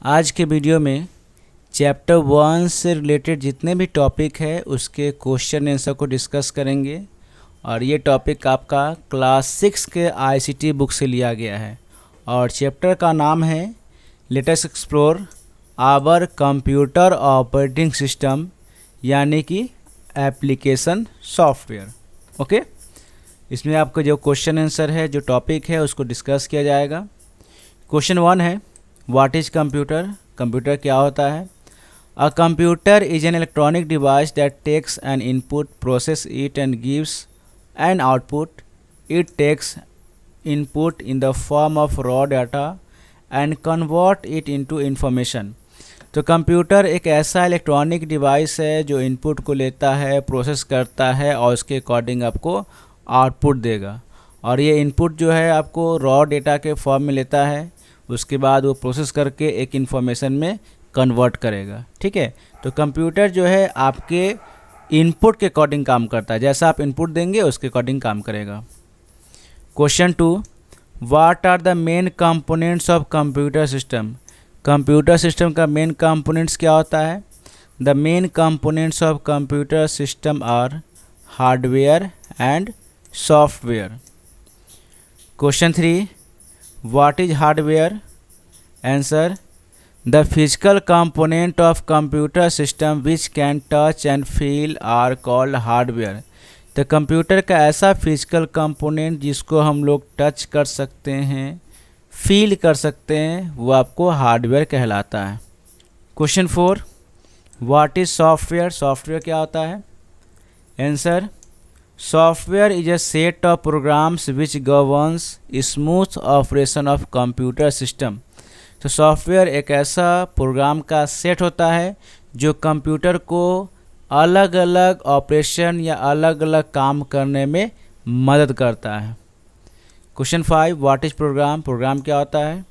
आज के वीडियो में चैप्टर 1 से रिलेटेड जितने भी टॉपिक है उसके क्वेश्चन आंसर को डिस्कस करेंगे। और ये टॉपिक आपका क्लास 6 के आईसीटी बुक से लिया गया है और चैप्टर का नाम है let us explore our computer operating system, यानी कि एप्लीकेशन सॉफ्टवेयर। ओके, इसमें आपका जो क्वेश्चन आंसर है, जो टॉपिक है, उसको डिस्कस किया जाएगा। क्वेश्चन 1 है व्हाट इज़ कंप्यूटर। कंप्यूटर क्या होता है? A computer is an electronic device that takes an input, process it and gives an output. It takes input in the form of raw data and convert it into information. तो computer एक ऐसा electronic device है जो input को लेता है, process करता है और उसके अकॉर्डिंग आपको आउटपुट देगा। और ये इनपुट जो है आपको रॉ डेटा के फॉर्म में लेता है, उसके बाद वो प्रोसेस करके एक इन्फॉर्मेशन में कन्वर्ट करेगा। ठीक है, तो कंप्यूटर जो है आपके इनपुट के अकॉर्डिंग काम करता है, जैसा आप इनपुट देंगे उसके अकॉर्डिंग काम करेगा। Question 2, what are the main components of computer system. Computer system का मेन कंपोनेंट्स क्या होता है? The main components of computer system are hardware and software. Question 3, what is hardware? Answer, the physical component of computer system which can touch and feel are called hardware। तो computer का ऐसा physical component जिसको हम लोग touch कर सकते हैं, feel कर सकते हैं, वो आपको हार्डवेयर कहलाता है। Question 4, what is software. Software क्या होता है? Answer, software is a set of programmes which governs smooth operation of computer system. तो सॉफ्टवेयर एक ऐसा प्रोग्राम का सेट होता है जो कंप्यूटर को अलग अलग ऑपरेशन या अलग अलग काम करने में मदद करता है। Question 5, what is program. Program क्या होता है?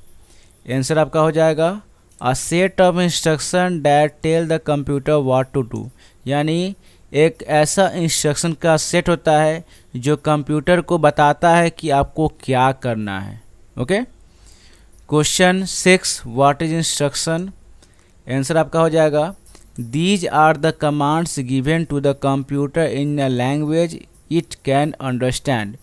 आंसर आपका हो जाएगा a set of instruction that tell the computer what to do, यानी एक ऐसा इंस्ट्रक्शन का सेट होता है जो कंप्यूटर को बताता है कि आपको क्या करना है। Okay. Question 6, what is instruction. Answer आपका हो जाएगा these are the commands given to the computer in a language it can understand.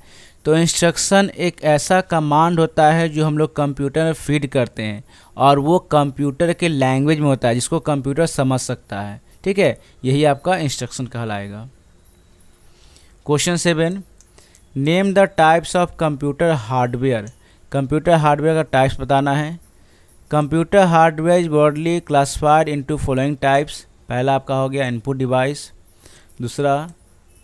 तो इंस्ट्रक्शन एक ऐसा कमांड होता है जो हम लोग कंप्यूटर में फीड करते हैं और वो कंप्यूटर के लैंग्वेज में होता है जिसको कंप्यूटर समझ सकता है। ठीक है, यही आपका इंस्ट्रक्शन कहलाएगा। Question 7, name the types of computer hardware. Computer hardware का टाइप्स बताना है। Computer hardware is broadly classified into following types. पहला आपका हो गया इनपुट डिवाइस, दूसरा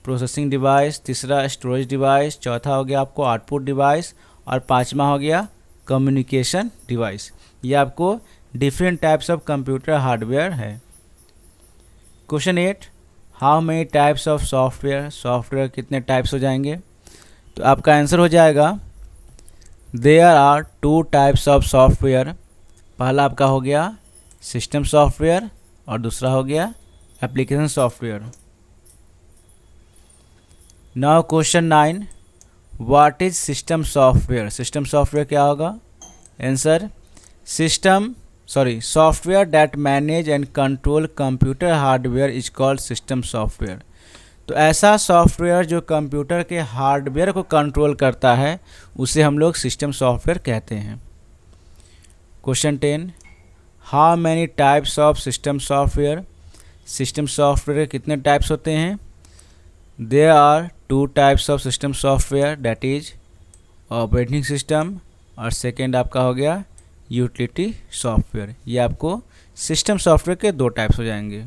प्रोसेसिंग डिवाइस, तीसरा स्टोरेज डिवाइस, चौथा हो गया आपको आउटपुट डिवाइस और पांचवा हो गया कम्युनिकेशन डिवाइस। ये आपको different types of computer hardware है। Question 8, how many types of software. Software कितने टाइप्स हो जाएंगे? तो आपका आंसर हो जाएगा there are 2 types of software. पहला आपका हो गया सिस्टम सॉफ्टवेयर और दूसरा हो गया application software. Now question 9, what is system software. System software क्या होगा? Answer, software that manage and control computer hardware is called system software. तो ऐसा सॉफ्टवेयर जो कंप्यूटर के हार्डवेयर को कंट्रोल करता है उसे हम लोग सिस्टम सॉफ्टवेयर कहते हैं। Question 10, how many types of system software. System software के कितने टाइप्स होते हैं? There are 2 types of system software, that is operating system और सेकेंड आपका हो गया यूटिलिटी सॉफ्टवेयर। ये आपको सिस्टम सॉफ्टवेयर के 2 टाइप्स हो जाएंगे।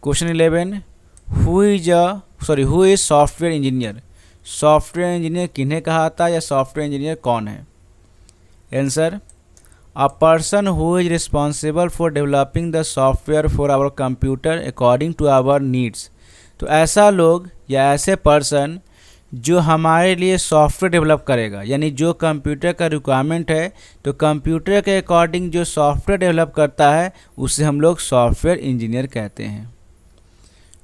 Question 11, who is software engineer. Software engineer किन्हें कहा जाता है या सॉफ्टवेयर इंजीनियर कौन है? Answer, a person who is responsible for developing the software for our computer according to our needs. तो ऐसा लोग या ऐसे पर्सन जो हमारे लिए सॉफ्टवेयर डेवलप करेगा, यानी जो कंप्यूटर का रिक्वायरमेंट है तो कंप्यूटर के अकॉर्डिंग जो सॉफ्टवेयर डेवलप करता है उसे हम लोग सॉफ्टवेयर इंजीनियर कहते हैं।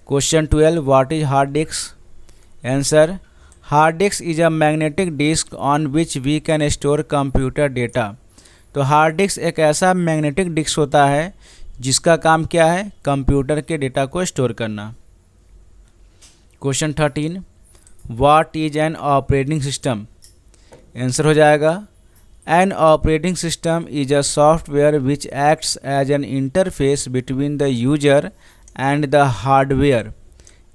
Question 12, what is hard disk. Answer, hard disk is a magnetic disk on which we can store computer data. तो हार्ड डिस्क एक ऐसा मैग्नेटिक डिस्क होता है जिसका काम क्या है, कंप्यूटर के डेटा को स्टोर करना। Question 13, what is an operating system? Answer हो जाएगा an operating system is a software which acts as an interface between the user and the hardware.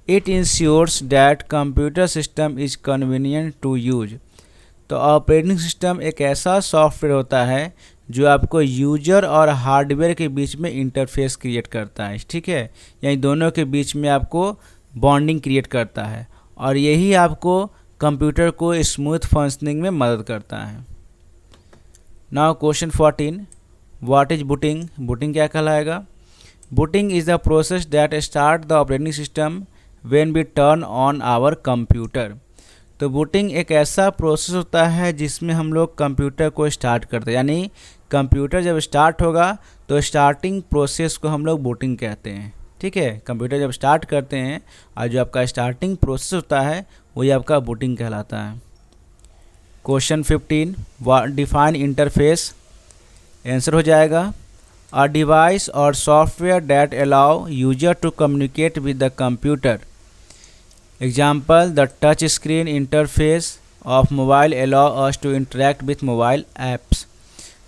It ensures that computer system is convenient to use. तो operating system एक ऐसा software होता है जो आपको user और हार्डवेयर के बीच में इंटरफेस क्रिएट करता है, ठीक है, यानी दोनों के बीच में आपको बॉन्डिंग क्रिएट करता है और यही आपको कंप्यूटर को स्मूथ फंक्शनिंग में मदद करता है। Now question 14, what is booting? Booting क्या कहलाएगा? Booting is the process that start the operating system when we turn on our computer. तो बूटिंग एक ऐसा प्रोसेस होता है जिसमें हम लोग कंप्यूटर को स्टार्ट करते हैं, यानी कंप्यूटर जब स्टार्ट होगा तो स्टार्टिंग प्रोसेस को हम लोग बूटिंग कहते हैं, ठीक है। कंप्यूटर जब स्टार्ट करते हैं और जो आपका स्टार्टिंग प्रोसेस होता है वही आपका बूटिंग कहलाता है। Question 15, define interface. आंसर हो जाएगा अ डिवाइस और software that allow user to communicate with the computer. Example, the touch screen interface of mobile allow us to interact with mobile apps.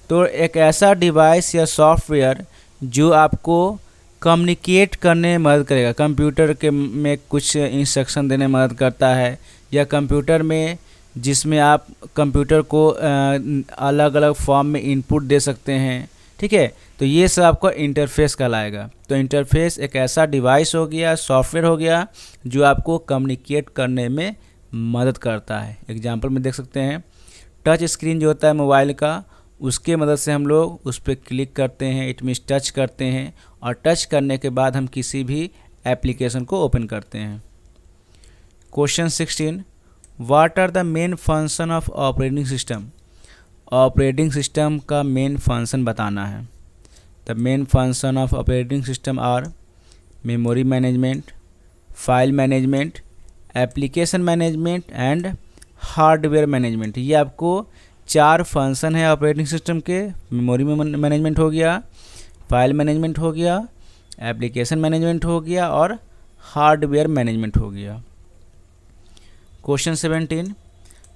तो एक ऐसा डिवाइस या software जो आपको communicate करने में मदद करेगा, कंप्यूटर के में कुछ इंस्ट्रक्शन देने में मदद करता है, या कंप्यूटर में जिसमें आप कंप्यूटर को अलग अलग फॉर्म में इनपुट दे सकते हैं, ठीक है। तो ये सब आपको इंटरफेस कहलाएगा। तो इंटरफेस एक ऐसा डिवाइस हो गया, सॉफ्टवेयर हो गया जो आपको कम्युनिकेट करने में मदद करता है। एग्जांपल में देख सकते हैं, टच स्क्रीन जो होता है मोबाइल का, उसके मदद से हम लोग उस पर क्लिक करते हैं, इट मीन्स टच करते हैं, और टच करने के बाद हम किसी भी एप्लीकेशन को ओपन करते हैं। Question 16, what are the main function of operating system? Operating system का मेन फंक्शन बताना है। The main function of operating system are memory management, file management, application management and hardware management. ये आपको 4 function है operating system के। Memory management हो गया, file management हो गया, एप्लीकेशन मैनेजमेंट हो गया और हार्डवेयर मैनेजमेंट हो गया। क्वेश्चन 17,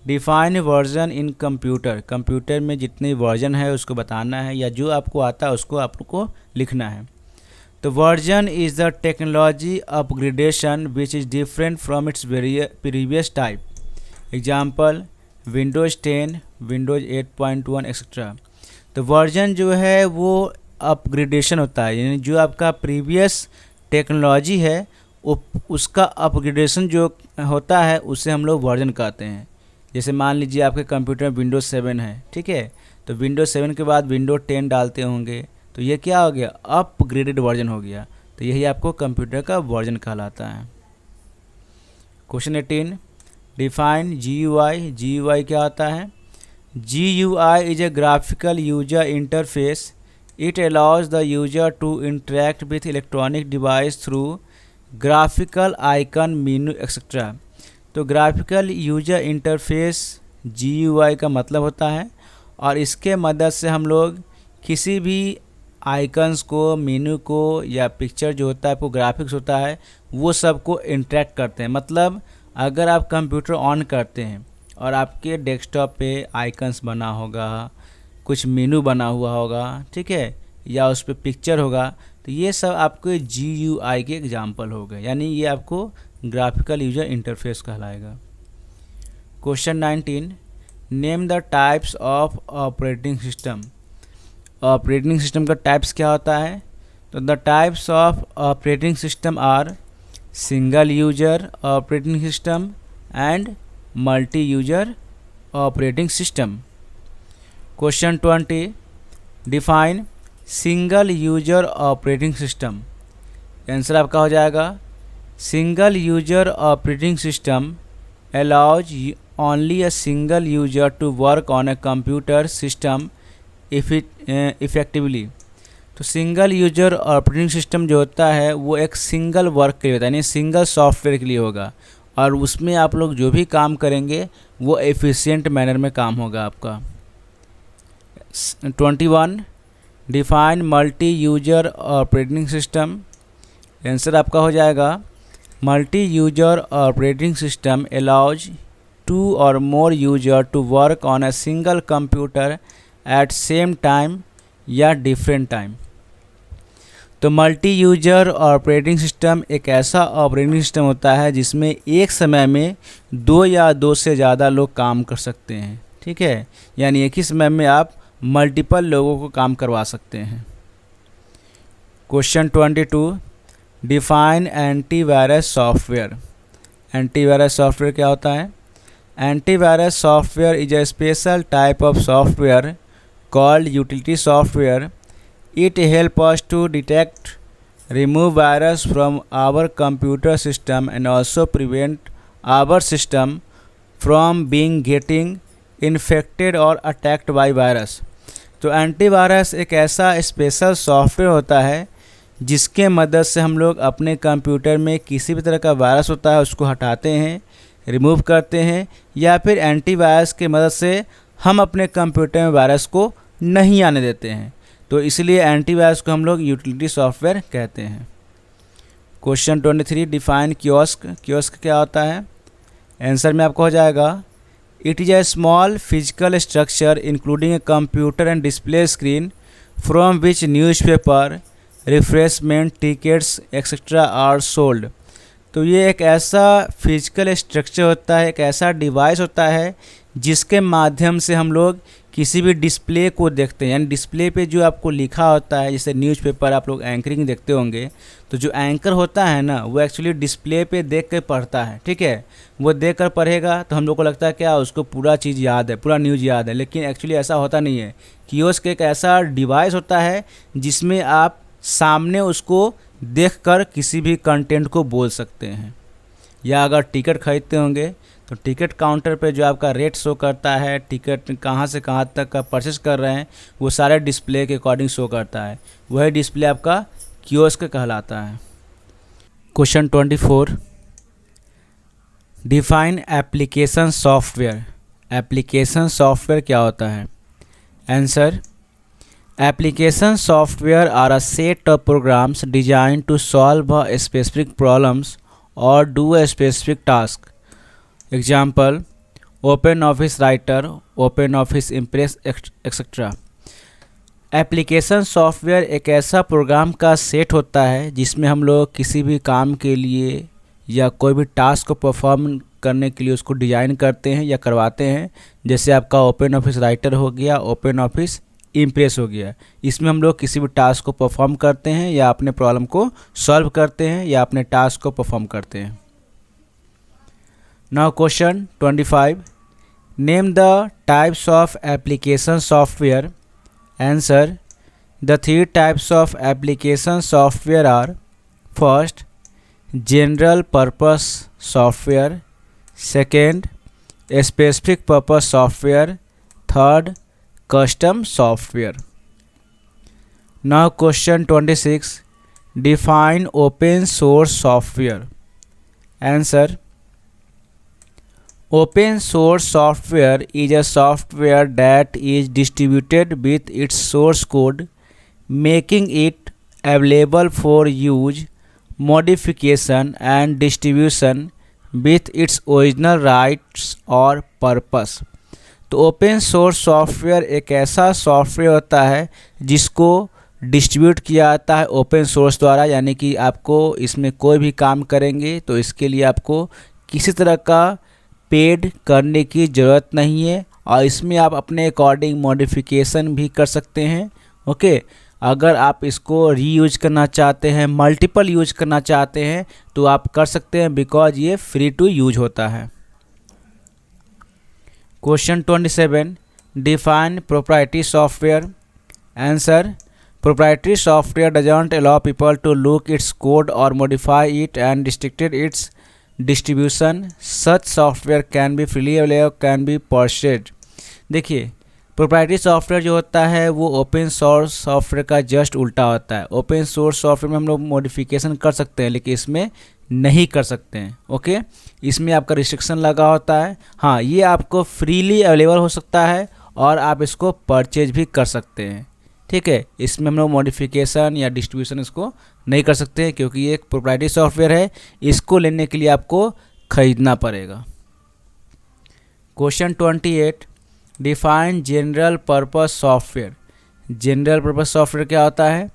डिफाइन वर्जन इन कंप्यूटर। कंप्यूटर में जितने वर्जन है उसको बताना है, या जो आपको आता है उसको आपको लिखना है। तो version is the technology upgradation which is different from its previous type. Example, Windows 10, Windows 8.1 etcetera. तो वर्जन जो है वो अपग्रेडेशन होता है, यानी जो आपका प्रीवियस टेक्नोलॉजी है उसका अपग्रेडेशन जो होता है उसे हम लोग वर्जन कहते हैं। जैसे मान लीजिए आपके कंप्यूटर में विंडोज़ 7 है, ठीक है, तो विंडोज़ 7 के बाद विंडोज़ 10 डालते होंगे, तो ये क्या हो गया, अपग्रेडेड वर्जन हो गया। तो यही आपको कंप्यूटर का वर्जन कहलाता है। Question 18, define GUI। GUI क्या होता है? GUI is a graphical user interface. It allows the user to interact with electronic device through graphical icon, menu etcetera. तो ग्राफिकल यूजर इंटरफेस GUI का मतलब होता है, और इसके मदद से हम लोग किसी भी आइकन्स को, मेनू को, या पिक्चर जो होता है, आपको ग्राफिक्स होता है, वो सब को इंटरेक्ट करते हैं। मतलब अगर आप कंप्यूटर ऑन करते हैं और आपके डेस्कटॉप पे आइकन्स बना होगा, कुछ मेनू बना हुआ होगा, ठीक है, या उस पर पिक्चर होगा, तो ये सब आपको GUI के एग्जाम्पल हो गए, यानी ये आपको ग्राफिकल यूजर इंटरफेस कहलाएगा। Question 19, name the types of operating system. Operating system का टाइप्स क्या होता है? तो the types of operating system are single user operating system and multi user operating system. Question 20, define single user operating system. Answer आपका हो जाएगा single user operating system allows only a single user to work on a computer system effectively। तो single user operating system जो होता है वो एक single work के लिए होता है, यानी सिंगल सॉफ्टवेयर के लिए होगा, और उसमें आप लोग जो भी काम करेंगे वो एफिशिएंट मैनर में काम होगा आपका। 21 define multi user operating system. Answer आपका हो जाएगा multi user operating system allows 2 or more user to work on a single computer at same time या डिफरेंट टाइम। तो मल्टी यूजर ऑपरेटिंग सिस्टम एक ऐसा ऑपरेटिंग सिस्टम होता है जिसमें एक समय में 2 या 2 से ज़्यादा लोग काम कर सकते हैं, ठीक है, यानी एक ही समय में आप मल्टीपल लोगों को काम करवा सकते हैं। Question 22 define antivirus software. Antivirus software क्या होता है? Antivirus software is a special type of software called utility software. It helps us to detect, remove virus from our computer system and also prevent our system from getting infected or attacked by virus. तो antivirus एक ऐसा special software होता है जिसके मदद से हम लोग अपने कंप्यूटर में किसी भी तरह का वायरस होता है उसको हटाते हैं, रिमूव करते हैं, या फिर एंटीवायरस की मदद से हम अपने कंप्यूटर में वायरस को नहीं आने देते हैं। तो इसलिए एंटीवायरस को हम लोग यूटिलिटी सॉफ्टवेयर कहते हैं। Question 23 define kiosk. कियोस्क क्या होता है? आंसर में आपको हो जाएगा it is a small physical structure including a computer and display screen from which newspaper, refreshment, tickets etcetera are sold. तो ये एक ऐसा फिजिकल स्ट्रक्चर होता है, एक ऐसा डिवाइस होता है जिसके माध्यम से हम लोग किसी भी डिस्प्ले को देखते हैं, यानी डिस्प्ले पे जो आपको लिखा होता है, जैसे न्यूज़पेपर आप लोग एंकरिंग देखते होंगे, तो जो एंकर होता है ना वो एक्चुअली डिस्प्ले पे देख कर पढ़ता है, ठीक है। वो देख कर पढ़ेगा तो हम लोग को लगता है क्या उसको पूरा चीज़ याद है, पूरा न्यूज़ याद है, लेकिन एक्चुअली ऐसा होता नहीं है। कियोस्क एक ऐसा डिवाइस होता है जिसमें आप सामने उसको देखकर किसी भी कंटेंट को बोल सकते हैं। या अगर टिकट खरीदते होंगे तो टिकट काउंटर पे जो आपका रेट शो करता है, टिकट कहाँ से कहाँ तक का परचेस कर रहे हैं, वो सारे डिस्प्ले के अकॉर्डिंग शो करता है, वही डिस्प्ले आपका कियोस्क कहलाता है। Question 24 define application software. Application software क्या होता है? Answer application software are a set of programs design to solve a specific problems और do a specific task. Example open office writer, open office impress etcetera. Application software एक ऐसा programme का set होता है जिसमें हम लोग किसी भी काम के लिए या कोई भी टास्क को परफॉर्म करने के लिए उसको डिज़ाइन करते हैं या करवाते हैं। जैसे आपका ओपन ऑफिस राइटर हो गया, ओपन ऑफिस इम्प्रेस हो गया, इसमें हम लोग किसी भी टास्क को परफॉर्म करते हैं या अपने प्रॉब्लम को सॉल्व करते हैं या अपने टास्क को परफॉर्म करते हैं। Now question 25 name the types of application software. Answer the 3 types of application software are first general purpose software, second specific purpose software, third custom software. Now question 26 define open source software. Answer open source software is a software that is distributed with its source code, making it available for use, modification and distribution with its original rights or purpose। तो open source software एक ऐसा software होता है जिसको distribute किया जाता है open source द्वारा, यानी कि आपको इसमें कोई भी काम करेंगे तो इसके लिए आपको किसी तरह का पेड करने की ज़रूरत नहीं है और इसमें आप अपने अकॉर्डिंग मॉडिफिकेशन भी कर सकते हैं। ओके, अगर आप इसको रीयूज करना चाहते हैं, मल्टीपल यूज करना चाहते हैं तो आप कर सकते हैं, बिकॉज ये फ्री टू यूज होता है। Question 27 define proprietary software. Answer proprietary software doesn't allow people to look its code और modify it and restricted its distribution. Such software can be freely available, can be purchased. देखिए, proprietary software जो होता है वो open source software का just उल्टा होता है। ओपन सोर्स सॉफ्टवेयर में हम लोग मॉडिफिकेशन कर सकते हैं लेकिन इसमें नहीं कर सकते हैं। ओके, इसमें आपका रिस्ट्रिक्शन लगा होता है। हाँ, ये आपको फ्रीली अवेलेबल हो सकता है और आप इसको परचेज भी कर सकते हैं। ठीक है, इसमें हम लोग मॉडिफिकेशन या डिस्ट्रीब्यूशन इसको नहीं कर सकते हैं क्योंकि ये एक प्रोप्राइटरी सॉफ्टवेयर है, इसको लेने के लिए आपको खरीदना पड़ेगा। Question 28, define general purpose software. General purpose software क्या होता है?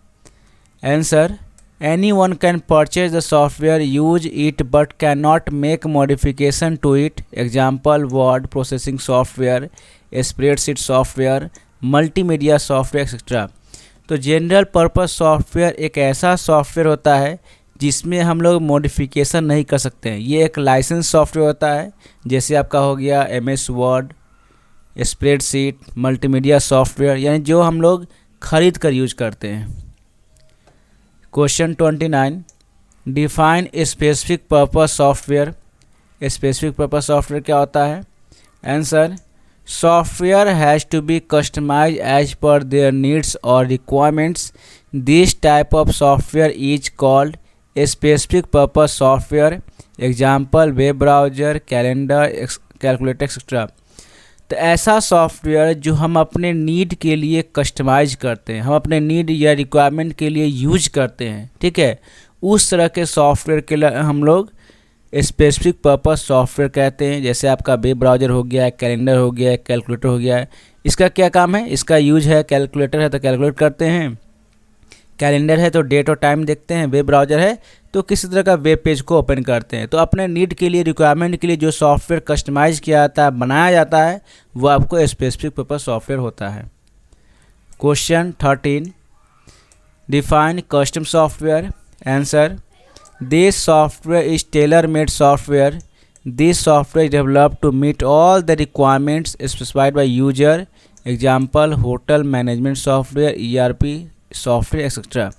Answer, anyone can purchase the software, use it but cannot make modification to it. Example, word processing software, spreadsheet software, multimedia software etc. तो general purpose software एक ऐसा software होता है जिसमें हम लोग मॉडिफिकेशन नहीं कर सकते हैं। ये एक लाइसेंस सॉफ्टवेयर होता है, जैसे आपका हो गया MS word, spreadsheet, multimedia software, यानी जो हम लोग खरीद कर यूज करते हैं। Question 29, define specific purpose software. Specific purpose software क्या होता है? Answer, software has to be customize as per their needs और requirements. This type of software is called specific purpose software. Example, web browser, calendar, calculator etcetera. तो ऐसा software जो हम अपने need के लिए कस्टमाइज करते हैं, हम अपने नीड या रिक्वायरमेंट के लिए यूज करते हैं, ठीक है, उस तरह के सॉफ्टवेयर के लिए हम लोग स्पेसिफिक पर्पस सॉफ्टवेयर कहते हैं। जैसे आपका वेब ब्राउज़र हो गया, कैलेंडर हो गया, कैलकुलेटर हो गया। इसका क्या काम है? इसका यूज है, कैलकुलेटर है तो कैलकुलेट करते हैं, कैलेंडर है तो डेट और टाइम देखते हैं, वेब ब्राउज़र है तो किसी तरह का वेब पेज को ओपन करते हैं। तो अपने नीड के लिए, रिक्वायरमेंट के लिए जो सॉफ्टवेयर कस्टमाइज किया जाता है, बनाया जाता है, वो आपको स्पेसिफिक पर्पस सॉफ्टवेयर होता है। Question 13, define custom software. Answer, this software is tailor made software. This software is developed to meet all the requirements specified by user. Example, hotel management software, ERP software etcetera.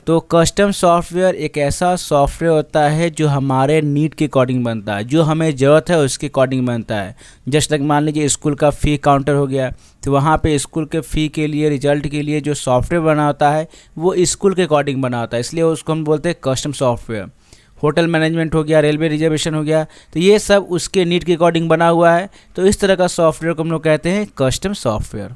तो custom software एक ऐसा software होता है जो हमारे need के according बनता है, जो हमें ज़रूरत है उसके अकॉर्डिंग बनता है। जस्ट लाइक मान लीजिए स्कूल का फ़ी काउंटर हो गया, तो वहाँ पे स्कूल के फ़ी के लिए, रिजल्ट के लिए जो सॉफ्टवेयर बना होता है वो स्कूल के अकॉर्डिंग बना होता है, इसलिए उसको हम बोलते हैं कस्टम सॉफ्टवेयर। होटल मैनेजमेंट हो गया, रेलवे रिजर्वेशन हो गया, तो ये सब उसके नीड के अकॉर्डिंग बना हुआ है। तो इस तरह का सॉफ्टवेयर को हम लोग कहते हैं कस्टम सॉफ्टवेयर।